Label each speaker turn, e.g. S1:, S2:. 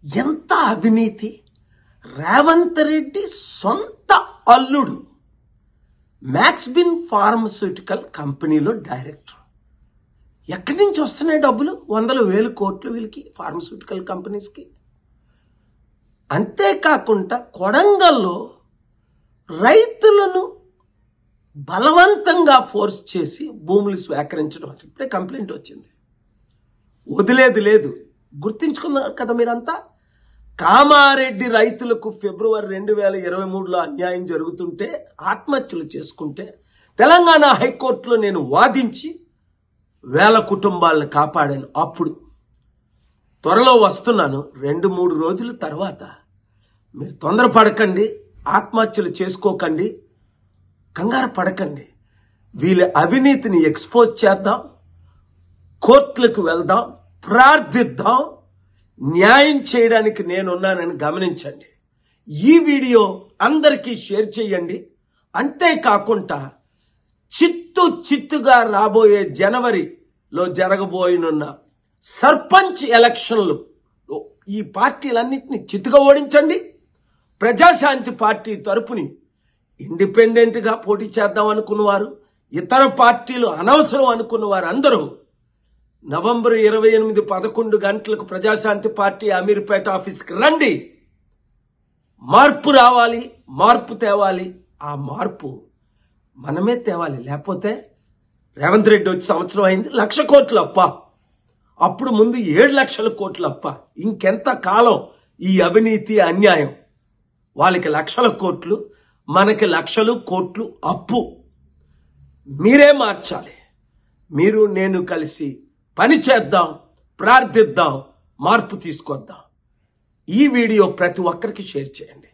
S1: ఎంత అవినీతి! రేవంత్ రెడ్డి సొంత అల్లుడు మ్యాక్స్బిన్ ఫార్మస్యూటికల్ కంపెనీలో డైరెక్టర్. ఎక్కడి నుంచి వస్తున్నాయి డబ్బులు? 100,000 కోట్లు వీళ్ళకి, ఫార్మస్యూటికల్ కంపెనీస్కి. అంతేకాకుండా కొడంగల్లో రైతులను బలవంతంగా ఫోర్స్ చేసి భూములు స్వీకరించడం, ఇప్పుడే కంప్లైంట్ వచ్చింది. వదిలేది లేదు. గుర్తించుకున్నారు కదా మీరంతా. కామారెడ్డి రైతులకు ఫిబ్రవరి 2023లో అన్యాయం జరుగుతుంటే, ఆత్మహత్యలు చేసుకుంటే తెలంగాణ హైకోర్టులో నేను వాదించి 1000 కుటుంబాలను కాపాడాను. అప్పుడు త్వరలో వస్తున్నాను. 2-3 రోజుల తర్వాత మీరు తొందరపడకండి, ఆత్మహత్యలు చేసుకోకండి, కంగారు పడకండి. వీళ్ళ అవినీతిని ఎక్స్పోజ్ చేద్దాం, కోర్టులకు వెళ్దాం, ప్రార్థిద్దాం. న్యాయం చేయడానికి నేనున్నానని గమనించండి. ఈ వీడియో అందరికీ షేర్ చేయండి. అంతేకాకుండా చిత్తుగా రాబోయే జనవరిలో జరగబోయనున్న సర్పంచ్ ఎలక్షన్లు ఈ పార్టీలన్నింటినీ చిత్తుగా ఓడించండి. ప్రజాశాంతి పార్టీ తరపుని ఇండిపెండెంట్గా పోటీ చేద్దాం అనుకున్నవారు, ఇతర పార్టీలు అనవసరం అనుకున్న వారు అందరూ నవంబర్ 28 11 గంటలకు ప్రజాశాంతి పార్టీ అమీర్పేట ఆఫీస్కి రండి. మార్పు రావాలి, మార్పు తేవాలి. ఆ మార్పు మనమే తేవాలి. లేకపోతే రేవంత్ రెడ్డి వచ్చి సంవత్సరం అయింది, 1,00,000 కోట్లు అప్ప. అప్పుడు ముందు 7 లక్షల కోట్లు అప్ప. ఇంకెంత కాలం ఈ అవినీతి అన్యాయం? వాళ్ళకి 1,00,000 కోట్లు, మనకి 1,00,000 కోట్లు అప్పు. మీరే మార్చాలి. మీరు నేను కలిసి పని చేద్దాం, ప్రార్థిద్దాం, మార్పు తీసుకొద్దాం. ఈ వీడియో ప్రతి ఒక్కరికి షేర్ చేయండి.